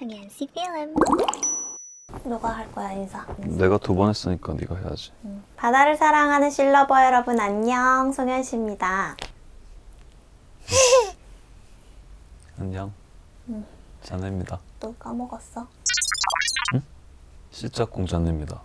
성현씨 필름. 누가 할 거야, 인사? 내가 2번 했으니까 네가 해야지. 바다를 사랑하는 실러버 여러분 안녕, 송현씨입니다. 안녕. 자네입니다. 또 까먹었어? 시짝꿍 자네입니다.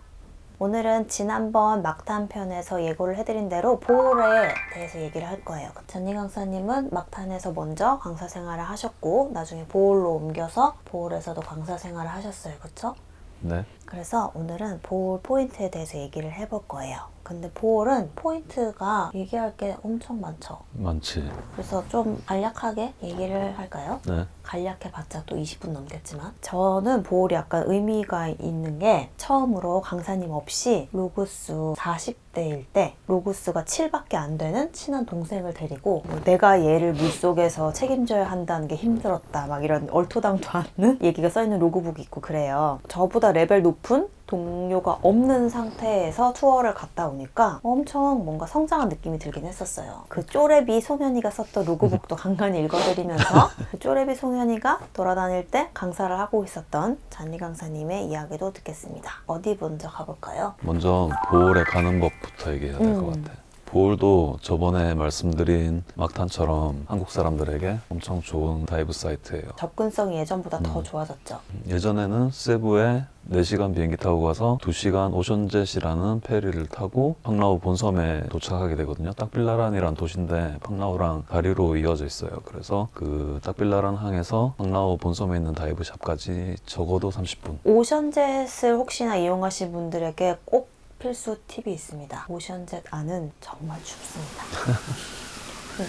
오늘은 지난번 막탄 편에서 예고를 해드린 대로 보홀에 대해서 얘기를 할 거예요. 전희 강사님은 막탄에서 먼저 강사 생활을 하셨고 나중에 보홀로 옮겨서 보홀에서도 강사 생활을 하셨어요. 그쵸? 네. 그래서 오늘은 보홀 포인트에 대해서 얘기를 해볼 거예요. 근데 보홀은 포인트가 얘기할 게 엄청 많죠. 많지. 그래서 좀 간략하게 얘기를 할까요? 네. 간략해봤자 또 20분 넘겠지만 저는 보홀이 약간 의미가 있는 게 처음으로 강사님 없이 로그수 40대일 때 로그수가 7밖에 안 되는 친한 동생을 데리고 뭐 내가 얘를 물속에서 책임져야 한다는 게 힘들었다 막 이런 얼토당토 않는 얘기가 써있는 로그북이 있고 그래요. 저보다 레벨 높은 동료가 없는 상태에서 투어를 갔다 오니까 엄청 뭔가 성장한 느낌이 들긴 했었어요. 그 쪼레비 송현이가 썼던 로그북도 간간히 읽어드리면서 그 쪼레비 송현이가 돌아다닐 때 강사를 하고 있었던 잔니 강사님의 이야기도 듣겠습니다. 어디 먼저 가볼까요? 먼저 보홀에 가는 법부터 얘기해야 될 것 같아. 보홀도 저번에 말씀드린 막탄처럼 한국 사람들에게 엄청 좋은 다이브 사이트예요. 접근성이 예전보다 더 좋아졌죠. 예전에는 세부에 4시간 비행기 타고 가서 2시간 오션젯이라는 페리를 타고 팡라우 본섬에 도착하게 되거든요. 딱빌라란이란 도시인데 팡라우랑 다리로 이어져 있어요. 그래서 그 딱빌라란 항에서 팡라우 본섬에 있는 다이브샵까지 적어도 30분. 오션젯을 혹시나 이용하신 분들에게 꼭 필수 팁이 있습니다. 오션젯 안은 정말 춥습니다.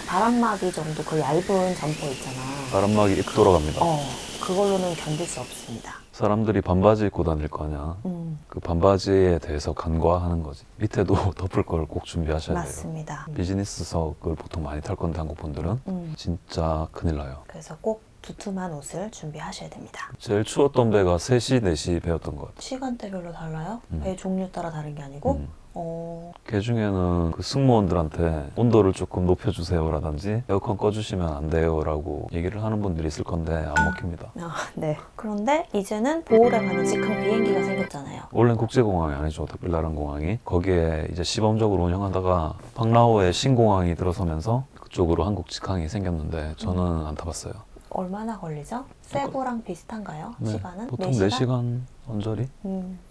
바람막이 정도 그 얇은 점퍼 있잖아. 바람막이 입 돌아갑니다. 그걸로는 견딜 수 없습니다. 사람들이 반바지 입고 다닐 거 아니야. 그 반바지에 대해서 간과하는 거지. 밑에도 덮을 걸 꼭 준비하셔야 돼요. 맞습니다. 비즈니스석을 보통 많이 탈 건데 한국 분들은 진짜 큰일 나요. 그래서 꼭 두툼한 옷을 준비하셔야 됩니다. 제일 추웠던 배가 3시, 4시 배였던 것 같아요. 시간대별로 달라요? 배 종류 따라 다른 게 아니고? 그 중에는 그 승무원들한테 온도를 조금 높여주세요라든지 에어컨 꺼주시면 안 돼요라고 얘기를 하는 분들이 있을 건데 안 먹힙니다. 네. 그런데 이제는 보홀에 가는 직항 비행기가 생겼잖아요. 원래는 국제공항이 아니죠. 닥빌라란 공항이. 거기에 이제 시범적으로 운영하다가 팡라오에 신공항이 들어서면서 그쪽으로 한국 직항이 생겼는데 저는 안 타봤어요. 얼마나 걸리죠? 세부랑 비슷한가요? 네, 시간은? 보통 4시간? 4시간 언저리?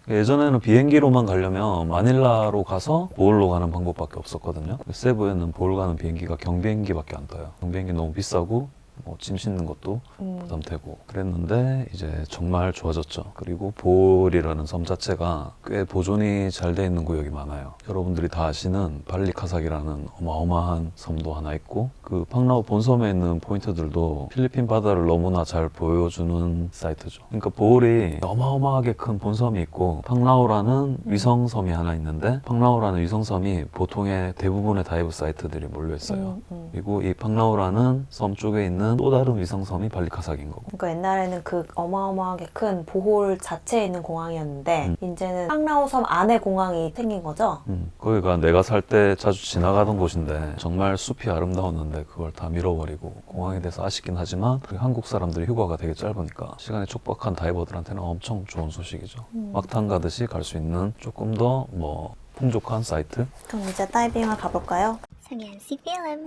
예전에는 비행기로만 가려면 마닐라로 가서 보홀로 가는 방법밖에 없었거든요. 세부에는 보홀 가는 비행기가 경비행기밖에 안 떠요. 경비행기 너무 비싸고 짐 싣는 것도 부담되고 그랬는데 이제 정말 좋아졌죠. 그리고 보홀이라는 섬 자체가 꽤 보존이 잘 돼 있는 구역이 많아요. 여러분들이 다 아시는 발리카삭이라는 어마어마한 섬도 하나 있고 그 팡라우 본섬에 있는 포인트들도 필리핀 바다를 너무나 잘 보여주는 사이트죠. 그러니까 보홀이 어마어마하게 큰 본섬이 있고 팡라우라는 위성섬이 하나 있는데 팡라우라는 위성섬이 보통의 대부분의 다이브 사이트들이 몰려 있어요. 그리고 이 팡라우라는 섬 쪽에 있는 또 다른 위성섬이 발리카삭인 거고. 그러니까 옛날에는 그 어마어마하게 큰 보홀 자체에 있는 공항이었는데 이제는 팡라오 섬 안에 공항이 생긴 거죠? 거기가 내가 살 때 자주 지나가던 곳인데 정말 숲이 아름다웠는데 그걸 다 밀어버리고 공항에 대해서 아쉽긴 하지만 한국 사람들이 휴가가 되게 짧으니까 시간이 촉박한 다이버들한테는 엄청 좋은 소식이죠. 막탄 가듯이 갈 수 있는 조금 더 풍족한 사이트. 그럼 이제 다이빙을 가볼까요? 성현씨 필름.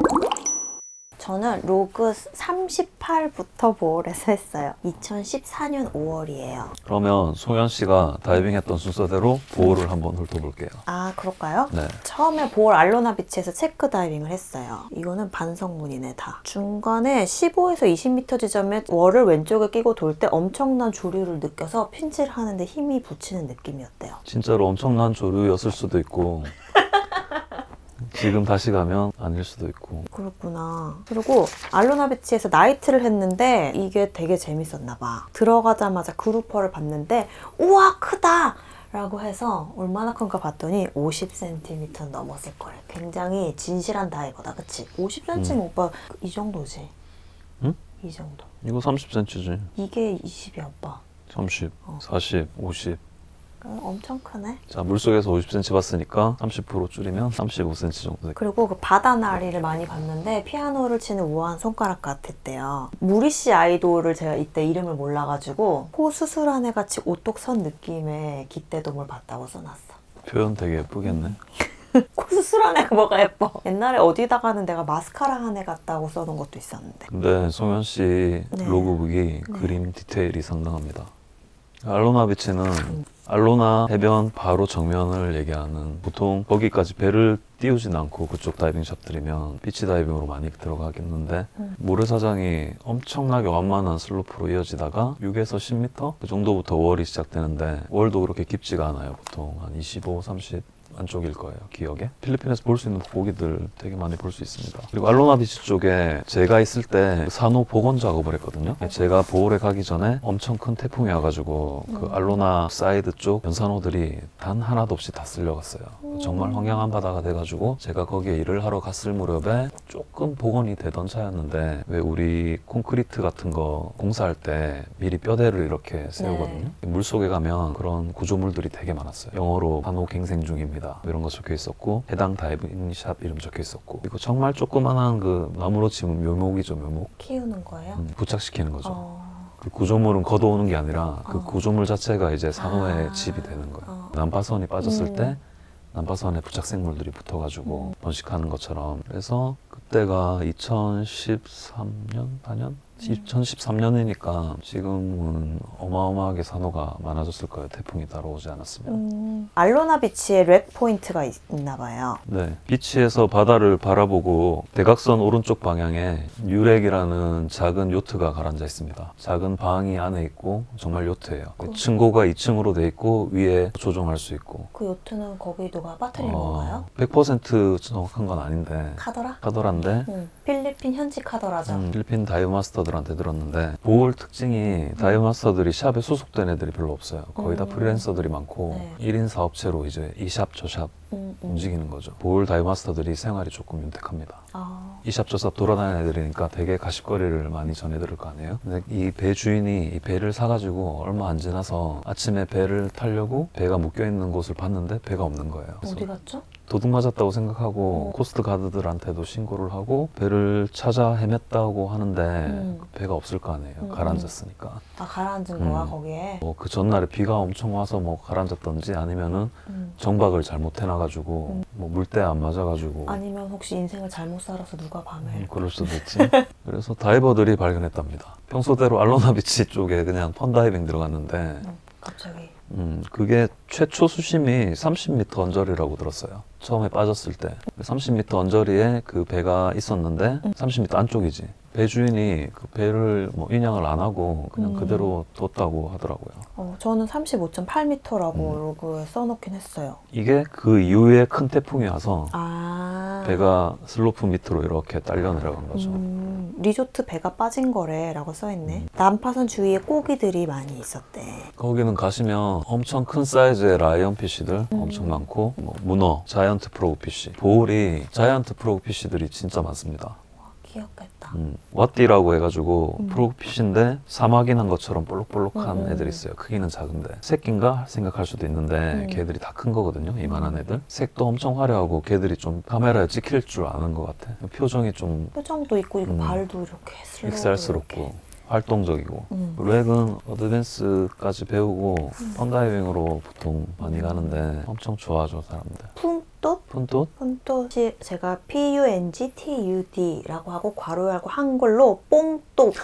저는 로그 38부터 보홀에서 했어요. 2014년 5월이에요. 그러면 송현 씨가 다이빙했던 순서대로 보홀을 한번 훑어볼게요. 아, 그럴까요? 네. 처음에 보홀 알로나 비치에서 체크 다이빙을 했어요. 이거는 반성문이네 다. 중간에 15에서 20m 지점에 월을 왼쪽에 끼고 돌 때 엄청난 조류를 느껴서 핀치를 하는데 힘이 붙이는 느낌이었대요. 진짜로 엄청난 조류였을 수도 있고 지금 다시 가면 아닐 수도 있고. 그렇구나. 그리고 알로나 비치에서 나이트를 했는데 이게 되게 재밌었나 봐. 들어가자마자 그루퍼를 봤는데 우와 크다! 라고 해서 얼마나 큰가 봤더니 50cm 넘었을 거예요. 굉장히 진실한 다이버다. 그치? 50cm면 오빠 이 정도지? 응? 이 정도. 이거 30cm지. 이게 20이야 오빠. 30, 40, 50. 엄청 크네. 자, 물속에서 50cm 봤으니까 30% 줄이면 35cm 정도 될게요. 그리고 그 바다 나리를 많이 봤는데 피아노를 치는 우아한 손가락 같았대요. 무리씨 아이돌을 제가 이때 이름을 몰라가지고 코 수술한 애 같이 오똑 선 느낌의 깃대돔을 봤다고 써놨어. 표현 되게 예쁘겠네. 코 수술한 애가 뭐가 예뻐. 옛날에 어디다가는 내가 마스카라 한 애 같다고 써놓은 것도 있었는데. 근데 송현 씨 네. 로그북이 그림 디테일이 상당합니다. 알로나 비치는 알로나 해변 바로 정면을 얘기하는, 보통 거기까지 배를 띄우진 않고 그쪽 다이빙 샵들이면 비치 다이빙으로 많이 들어가겠는데 모래사장이 엄청나게 완만한 슬로프로 이어지다가 6에서 10m 그 정도부터 월이 시작되는데, 월도 그렇게 깊지가 않아요. 보통 한 25, 30 안쪽일 거예요, 기억에. 필리핀에서 볼 수 있는 고기들 되게 많이 볼 수 있습니다. 그리고 알로나 비치 쪽에 제가 있을 때 산호 복원 작업을 했거든요. 제가 보홀에 가기 전에 엄청 큰 태풍이 와가지고 그 알로나 사이드 쪽 연산호들이 단 하나도 없이 다 쓸려갔어요. 정말 황량한 바다가 돼가지고 제가 거기에 일을 하러 갔을 무렵에 조금 복원이 되던 차였는데, 왜 우리 콘크리트 같은 거 공사할 때 미리 뼈대를 이렇게 세우거든요. 물속에 가면 그런 구조물들이 되게 많았어요. 영어로 산호 갱생 중입니다 이런 거 적혀 있었고, 해당 다이빙 샵 이름 적혀 있었고, 그리고 정말 조그만한 그 나무로 치면 묘목이죠, 묘목. 키우는 거예요? 부착시키는 거죠. 그 구조물은 걷어오는 게 아니라 그 구조물 자체가 이제 산호의 집이 되는 거예요. 난파선이 빠졌을 때 난파선에 부착생물들이 붙어가지고 번식하는 것처럼. 그래서 그때가 2013년? 4년? 2013년이니까 지금은 어마어마하게 산호가 많아졌을 거예요. 태풍이 따라오지 않았으면. 알로나 비치에 렉 포인트가 있나 봐요. 네, 비치에서 바다를 바라보고 대각선 오른쪽 방향에 뉴렉이라는 작은 요트가 가라앉아 있습니다. 작은 방이 안에 있고 정말 요트예요. 층고가 2층으로 돼 있고 위에 조종할 수 있고. 그 요트는 거기 누가 빠뜨린 건가요? 100% 정확한 건 아닌데 카더라? 카더라인데 필리핀 현지 카더라죠. 필리핀 다이브 마스터들한테 들었는데, 보홀 특징이 다이브 마스터들이 샵에 소속된 애들이 별로 없어요. 거의 다 프리랜서들이 많고 1인 사업체로 이제 이 샵 저 샵 움직이는 거죠. 보홀 다이브 마스터들이 생활이 조금 윤택합니다. 이 샵 저 샵 돌아다니는 애들이니까 되게 가십거리를 많이 전해 들을 거 아니에요. 근데 이 배 주인이 이 배를 사가지고 얼마 안 지나서 아침에 배를 타려고 배가 묶여있는 곳을 봤는데 배가 없는 거예요. 그래서 어디 갔죠? 도둑 맞았다고 생각하고 코스트 가드들한테도 신고를 하고 배를 찾아 헤맸다고 하는데 그 배가 없을 거 아니에요. 가라앉았으니까. 아, 가라앉은 거야 거기에? 뭐 그 전날에 비가 엄청 와서 뭐 가라앉았던지, 아니면은 정박을 잘못 해놔가지고 뭐 물때 안 맞아가지고. 아니면 혹시 인생을 잘못 살아서 누가 밤에 그럴 수도 있지. 그래서 다이버들이 발견했답니다. 평소대로 알로나 비치 쪽에 그냥 펀다이빙 들어갔는데 갑자기 그게 최초 수심이 30m 언저리라고 들었어요. 처음에 빠졌을 때 30m 언저리에 그 배가 있었는데 30m 안쪽이지. 배 주인이 그 배를 뭐 인양을 안 하고 그냥 그대로 뒀다고 하더라고요. 저는 35.8m라고 로그에 써놓긴 했어요. 이게 그 이후에 큰 태풍이 와서 배가 슬로프 밑으로 이렇게 딸려 내려간 거죠. 리조트 배가 빠진 거래라고 써있네. 난파선 주위에 고기들이 많이 있었대. 거기는 가시면 엄청 큰 사이즈의 라이언 피쉬들 엄청 많고, 뭐 문어, 자이언트 프로그피쉬, 보홀이 자이언트 프로그피쉬들이 진짜 많습니다. 귀엽겠다. 와띠라고 해가지고 프로그피쉬인데 사막인 한 것처럼 볼록볼록한 애들이 있어요. 크기는 작은데 새끼인가 생각할 수도 있는데 걔들이 다 큰 거거든요. 이만한 애들. 색도 엄청 화려하고 걔들이 좀 카메라에 찍힐 줄 아는 것 같아. 표정이 좀 표정도 있고 이거 발도 이렇게 슬로우 익살스럽고 이렇게. 활동적이고. 렉은 어드밴스까지 배우고 펀다이빙으로 보통 많이 가는데 엄청 좋아하죠, 사람들. 푼돛? 푼돛? 푼돛이 제가 PUNGTUD라고 하고 괄호 열고 한글로 뽕돛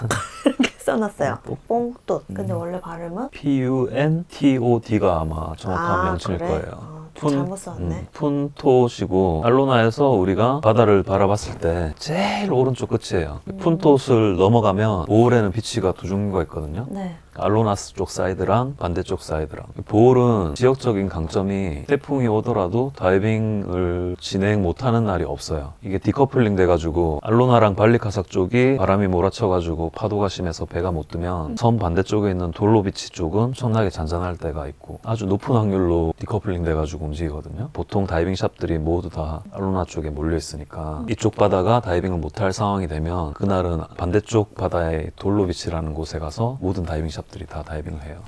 이렇게 써놨어요. 뽕돛. 근데 원래 발음은 PUNTOD가 아마 정확한 명칭일 그래? 거예요. 잘못 썼네. 푼폛이고, 알로나에서 우리가 바다를 바라봤을 때 제일 오른쪽 끝이에요. 푼폛을 넘어가면 보홀에는 비치가 두 종류가 있거든요. 네. 알로나스 쪽 사이드랑 반대쪽 사이드랑. 보홀은 지역적인 강점이 태풍이 오더라도 다이빙을 진행 못하는 날이 없어요. 이게 디커플링 돼가지고 알로나랑 발리카삭 쪽이 바람이 몰아쳐가지고 파도가 심해서 배가 못 뜨면 섬 반대쪽에 있는 돌로비치 쪽은 엄청나게 잔잔할 때가 있고, 아주 높은 확률로 디커플링 돼가지고 움직이거든요. 보통 다이빙 샵들이 모두 다 알로나 쪽에 몰려 있으니까 이쪽 바다가 다이빙을 못할 상황이 되면 그날은 반대쪽 바다의 돌로비치라는 곳에 가서 모든 다이빙 샵 기업들이 다 다이빙을 해요.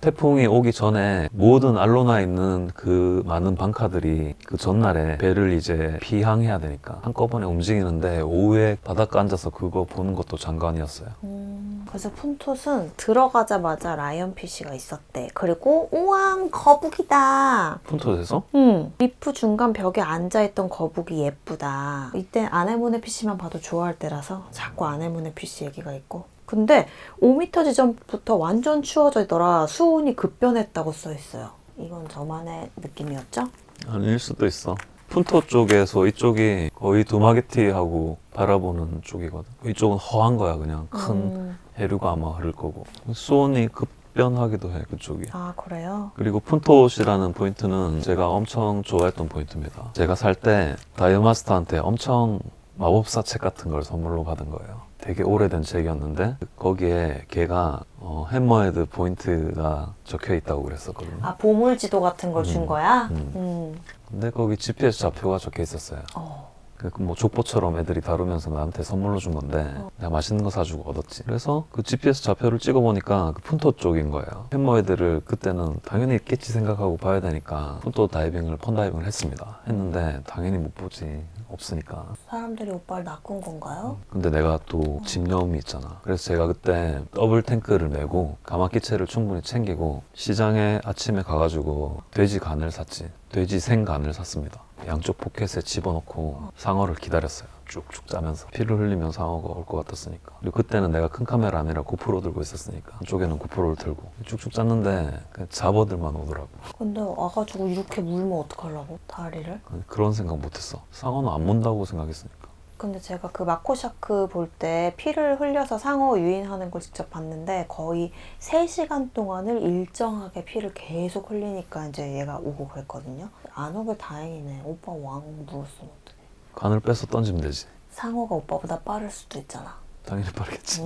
태풍이 오기 전에 모든 알로나에 있는 그 많은 방카들이 그 전날에 배를 이제 피항해야 되니까 한꺼번에 움직이는데 오후에 바닷가 앉아서 그거 보는 것도 장관이었어요. 그래서 푼톳은 들어가자마자 라이언피쉬가 있었대. 그리고 우왕 거북이다. 푼톳에서? 리프 중간 벽에 앉아있던 거북이 예쁘다. 이때 아네모네 피쉬만 봐도 좋아할 때라서 자꾸 아네모네 피쉬 얘기가 있고. 근데 5m 지점부터 완전 추워지더라. 수온이 급변했다고 써있어요. 이건 저만의 느낌이었죠? 아닐 수도 있어. 푼톳 쪽에서 이쪽이 거의 두마게티하고 바라보는 쪽이거든. 이쪽은 허한 거야. 그냥 큰 해류가 아마 흐를 거고. 수온이 급변하기도 해, 그쪽이. 아, 그래요? 그리고 푼톳이라는 포인트는 제가 엄청 좋아했던 포인트입니다. 제가 살 때 다이어마스터한테 엄청 마법사 책 같은 걸 선물로 받은 거예요. 되게 오래된 책이었는데 거기에 걔가 해머헤드 포인트가 적혀 있다고 그랬었거든요. 아, 보물지도 같은 걸 준 거야? 근데 거기 GPS 좌표가 적혀 있었어요. 그 뭐 족보처럼 애들이 다루면서 나한테 선물로 준 건데 내가 맛있는 거 사주고 얻었지. 그래서 그 GPS 좌표를 찍어보니까 그 푼톳 쪽인 거예요. 해머헤드를 그때는 당연히 있겠지 생각하고 봐야 되니까 푼톳 다이빙을 펀다이빙을 했습니다. 했는데 당연히 못 보지. 없으니까. 사람들이 오빠를 낚은 건가요? 근데 내가 또 집념이 있잖아. 그래서 제가 그때 더블 탱크를 메고 가마키채를 충분히 챙기고 시장에 아침에 가가지고 돼지 간을 샀지. 돼지 생간을 샀습니다. 양쪽 포켓에 집어넣고 상어를 기다렸어요. 쭉쭉 짜면서 피를 흘리면 상어가 올 것 같았으니까. 그리고 그때는 내가 큰 카메라 아니라 고프로 들고 있었으니까 한쪽에는 고프로를 들고 쭉쭉 짰는데 그냥 잡어들만 오더라고. 근데 와가지고 이렇게 물면 어떡하려고? 다리를? 그런 생각 못했어. 상어는 안 문다고 생각했으니까. 근데 제가 그 마코샤크 볼 때 피를 흘려서 상어 유인하는 걸 직접 봤는데 거의 3시간 동안을 일정하게 피를 계속 흘리니까 이제 얘가 오고 그랬거든요. 안 오길 다행이네. 오빠 왕 물었으면 어떡해. 간을 빼서 던지면 되지. 상어가 오빠보다 빠를 수도 있잖아. 당연히 빠르겠지.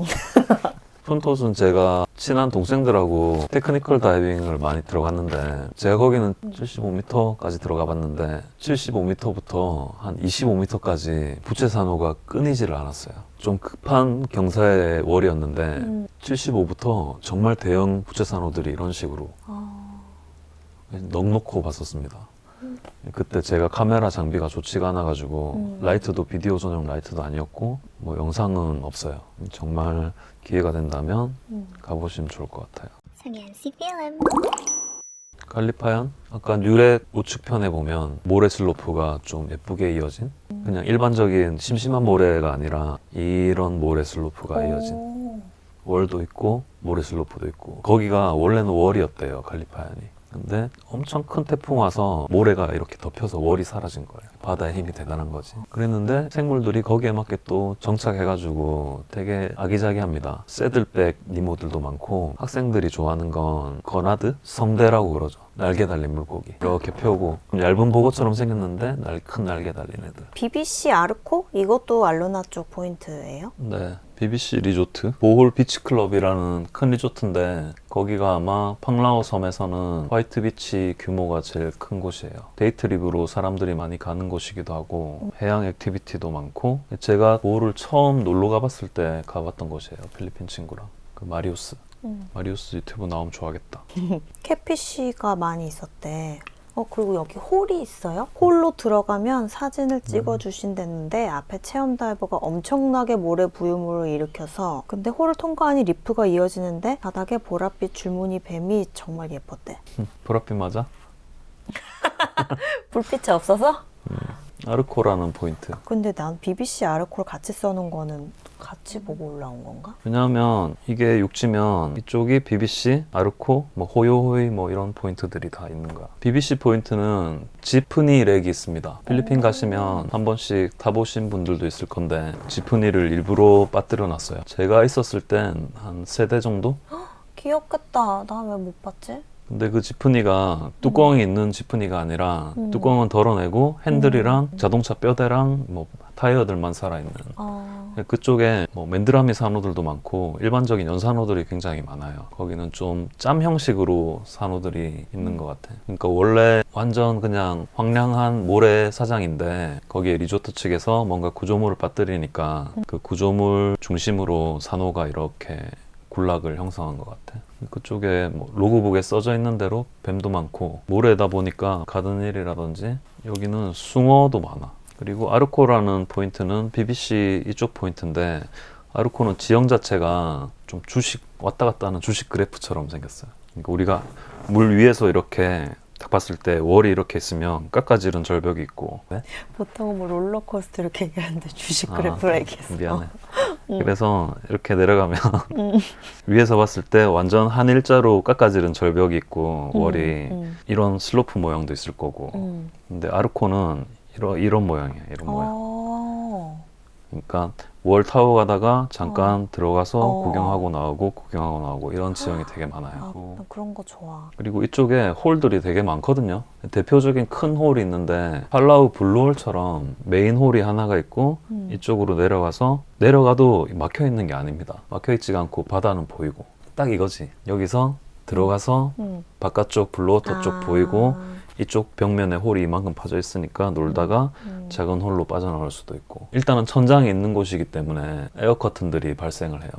푼톳은 제가 친한 동생들하고 테크니컬 다이빙을 많이 들어갔는데 제가 거기는 75m까지 들어가 봤는데 75m부터 한 25m까지 부채산호가 끊이지를 않았어요. 좀 급한 경사의 월이었는데 75부터 정말 대형 부채산호들이 이런 식으로 넉넉히 봤었습니다. 그때 제가 카메라 장비가 좋지가 않아가지고 라이트도 비디오 전용 라이트도 아니었고 뭐 영상은 없어요. 정말 기회가 된다면 가보시면 좋을 것 같아요. 성현씨 필름. 칼리파현? 아까 뉴렉 우측편에 보면 모래 슬로프가 좀 예쁘게 이어진 그냥 일반적인 심심한 모래가 아니라 이런 모래 슬로프가 이어진 월도 있고 모래 슬로프도 있고 거기가 원래는 월이었대요. 칼리파현이. 근데 엄청 큰 태풍 와서 모래가 이렇게 덮여서 월이 사라진 거예요. 바다의 힘이 대단한 거지. 그랬는데 생물들이 거기에 맞게 또 정착해가지고 되게 아기자기합니다. 새들백 니모들도 많고 학생들이 좋아하는 건 거나드? 성대라고 그러죠. 날개 달린 물고기. 이렇게 펴고 얇은 보고처럼 생겼는데 큰 날개 달린 애들. BBC 아르코? 이것도 알로나 쪽 포인트예요? 네. BBC 리조트 보홀 비치클럽이라는 큰 리조트인데 거기가 아마 팡라오 섬에서는 화이트 비치 규모가 제일 큰 곳이에요. 데이트립으로 사람들이 많이 가는 곳이기도 하고 해양 액티비티도 많고 제가 보홀을 처음 놀러 가봤을 때 가봤던 곳이에요. 필리핀 친구랑 그 마리우스. 마리우스 유튜브 나오면 좋아하겠다. 캣피쉬가 많이 있었대. 그리고 여기 홀이 있어요. 홀로 들어가면 사진을 찍어주신다는데 앞에 체험 다이버가 엄청나게 모래 부유물을 일으켜서 근데 홀을 통과하니 리프가 이어지는데 바닥에 보랏빛 줄무늬 뱀이 정말 예뻤대. 보랏빛 맞아? 불빛이 없어서? 아르코라는 포인트. 근데 난 BBC 아르코를 같이 써놓은 거는 같이 보고 올라온 건가? 왜냐하면 이게 육지면 이쪽이 BBC, 아르코, 뭐 호요호이 뭐 이런 포인트들이 다 있는 거야. BBC 포인트는 지프니 렉이 있습니다. 필리핀 가시면 한 번씩 타보신 분들도 있을 건데 지프니를 일부러 빠뜨려 놨어요. 제가 있었을 땐 한 3대 정도? 귀엽겠다. 나 왜 못 봤지? 근데 그 지프니가 뚜껑이 있는 지프니가 아니라 뚜껑은 덜어내고 핸들이랑 자동차 뼈대랑 뭐 타이어들만 살아있는 그쪽에 뭐 맨드라미 산호들도 많고 일반적인 연산호들이 굉장히 많아요. 거기는 좀 짬 형식으로 산호들이 있는 것 같아. 그러니까 원래 완전 그냥 황량한 모래사장인데 거기에 리조트 측에서 뭔가 구조물을 빠뜨리니까 그 구조물 중심으로 산호가 이렇게 군락을 형성한 것 같아. 그쪽에 뭐 로그북에 써져 있는 대로 뱀도 많고 모래다 보니까 가든힐이라든지 여기는 숭어도 많아. 그리고 아르코라는 포인트는 BBC 이쪽 포인트인데 아르코는 지형 자체가 좀 주식 왔다 갔다 하는 주식 그래프처럼 생겼어요. 그러니까 우리가 물 위에서 이렇게 딱 봤을 때 월이 이렇게 있으면 깎아지른 절벽이 있고. 네? 보통은 뭐 롤러코스터 이렇게 얘기하는데 주식 그래프라 얘기했어. 미안해. 그래서 이렇게 내려가면 위에서 봤을 때 완전 한 일자로 깎아지른 절벽이 있고 월이 이런 슬로프 모양도 있을 거고. 근데 아르코는 이런 모양이야. 이런 모양. 그러니까 월 타고 가다가 잠깐 들어가서 구경하고 나오고 이런 지형이 되게 많아요. 나 그런 거 좋아. 그리고 이쪽에 홀들이 되게 많거든요. 대표적인 큰 홀이 있는데 팔라우 블루홀처럼 메인 홀이 하나가 있고 이쪽으로 내려가도 막혀 있는 게 아닙니다. 막혀 있지가 않고 바다는 보이고 딱 이거지. 여기서 들어가서 바깥쪽 블루워터 쪽 보이고 이쪽 벽면에 홀이 이만큼 파져 있으니까 놀다가 작은 홀로 빠져나올 수도 있고. 일단은 천장이 있는 곳이기 때문에 에어 커튼들이 발생을 해요.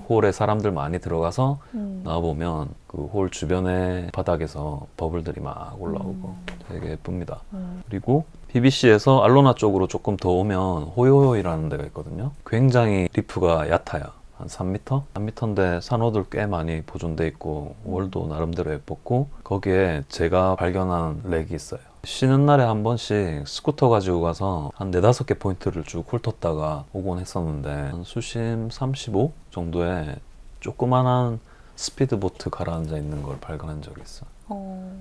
홀에 사람들 많이 들어가서 나와보면 그 홀 주변의 바닥에서 버블들이 막 올라오고 되게 예쁩니다. 그리고 BBC에서 알로나 쪽으로 조금 더 오면 호요호이라는 데가 있거든요. 굉장히 리프가 얕아요. 한 3m? 3m인데 산호들 꽤 많이 보존돼 있고 월도 나름대로 예뻤고 거기에 제가 발견한 렉이 있어요. 쉬는 날에 한 번씩 스쿠터 가지고 가서 한 4-5개 포인트를 쭉 훑었다가 오곤 했었는데 한 수심 35 정도에 조그만한 스피드보트 가라앉아 있는 걸 발견한 적이 있어.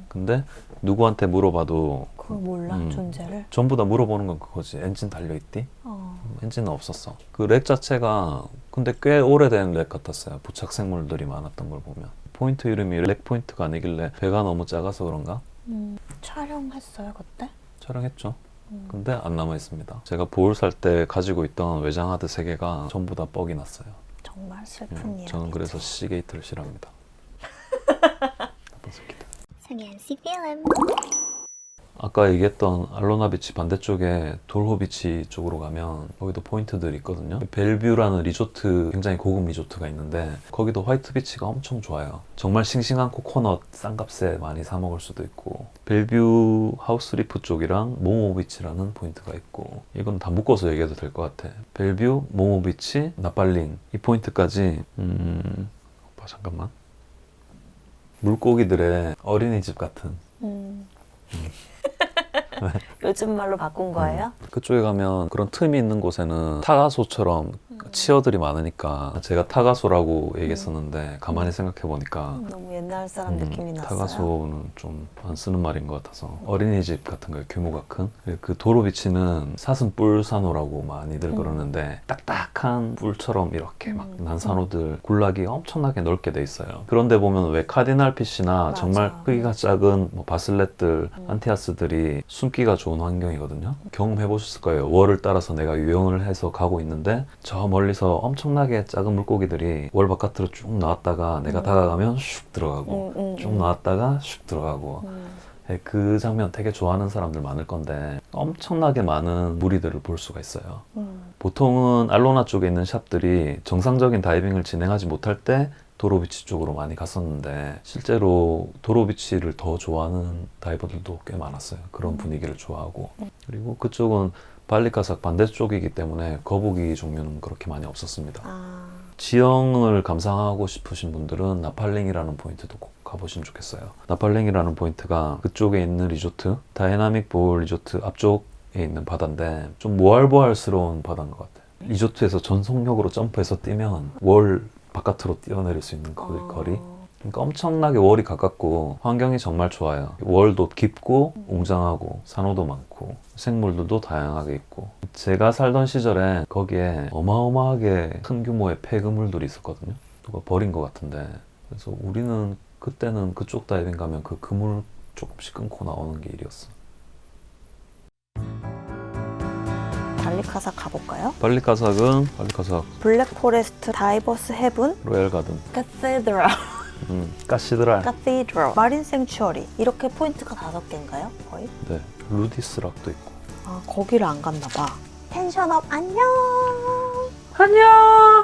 근데 누구한테 물어봐도 그걸 몰라? 존재를? 전부 다 물어보는 건 그거지. 엔진 달려있디? 엔진은 없었어. 그 렉 자체가 근데 꽤 오래된 렉 같았어요. 부착 생물들이 많았던 걸 보면. 포인트 이름이 렉 포인트가 아니길래 배가 너무 작아서 그런가? 촬영했어요 그때? 촬영했죠. 근데 안 남아있습니다. 제가 보울 살 때 가지고 있던 외장하드 3개가 전부 다 뻑이 났어요. 정말 슬픈 이야기. 저는 그래서 시게이트를 싫어합니다. 성현씨 필름. 아까 얘기했던 알로나 비치 반대쪽에 돌호 비치 쪽으로 가면 거기도 포인트들이 있거든요. 벨뷰라는 리조트, 굉장히 고급 리조트가 있는데 거기도 화이트 비치가 엄청 좋아요. 정말 싱싱한 코코넛 싼 값에 많이 사 먹을 수도 있고 벨뷰 하우스 리프 쪽이랑 모모 비치라는 포인트가 있고 이건 다 묶어서 얘기해도 될 것 같아. 벨뷰, 모모 비치, 나팔링 이 포인트까지 오빠 잠깐만. 물고기들의 어린이집 같은 요즘 말로 바꾼 거예요? 그쪽에 가면 그런 틈이 있는 곳에는 타가소처럼 치어들이 많으니까 제가 타가소라고 얘기했었는데 가만히 생각해보니까 너무 옛날 사람 느낌이 났어요. 타가소는 좀 안 쓰는 말인 것 같아서 어린이집 같은 거예요. 규모가 큰. 그 도로비치는 사슴 뿔산호라고 많이들 그러는데 딱딱한 뿔처럼 이렇게 막 난산호들 군락이 엄청나게 넓게 돼 있어요. 그런데 보면 왜 카디날 피쉬나 정말 크기가 작은 뭐 바슬렛들, 안티아스들이 숨기가 좋은 환경이거든요. 경험해 보셨을 거예요. 월을 따라서 내가 유영을 해서 가고 있는데 저 멀리서 엄청나게 작은 물고기들이 월 바깥으로 쭉 나왔다가 내가 다가가면 슉 들어가고 쭉 나왔다가 슉 들어가고 그 장면 되게 좋아하는 사람들 많을 건데 엄청나게 많은 무리들을 볼 수가 있어요. 보통은 알로나 쪽에 있는 샵들이 정상적인 다이빙을 진행하지 못할 때 도로비치 쪽으로 많이 갔었는데 실제로 도로비치를 더 좋아하는 다이버들도 꽤 많았어요. 그런 분위기를 좋아하고. 그리고 그쪽은 발리카삭 반대쪽이기 때문에 거북이 종류는 그렇게 많이 없었습니다. 지형을 감상하고 싶으신 분들은 나팔링이라는 포인트도 꼭 가보시면 좋겠어요. 나팔링이라는 포인트가 그쪽에 있는 리조트, 다이나믹 보울 리조트 앞쪽에 있는 바다인데 좀 모할보할스러운 바다인 것 같아요. 리조트에서 전속력으로 점프해서 뛰면 월 바깥으로 뛰어내릴 수 있는 거리. 그러니까 엄청나게 월이 가깝고 환경이 정말 좋아요. 월도 깊고 웅장하고 산호도 많고 생물들도 다양하게 있고 제가 살던 시절에 거기에 어마어마하게 큰 규모의 폐그물들이 있었거든요. 누가 버린 것 같은데 그래서 우리는 그때는 그쪽 다이빙 가면 그 그물 조금씩 끊고 나오는 게 일이었어. 발리카삭 가볼까요? 발리카삭 블랙포레스트 다이버스 헤븐 로얄 가든 카테드랄 까시드랄 마린 생츄어리 이렇게 포인트가 5개인가요? 거의? 네, 루디스락도 있고 아 거기를 안 갔나 봐. 텐션업 안녕. 안녕.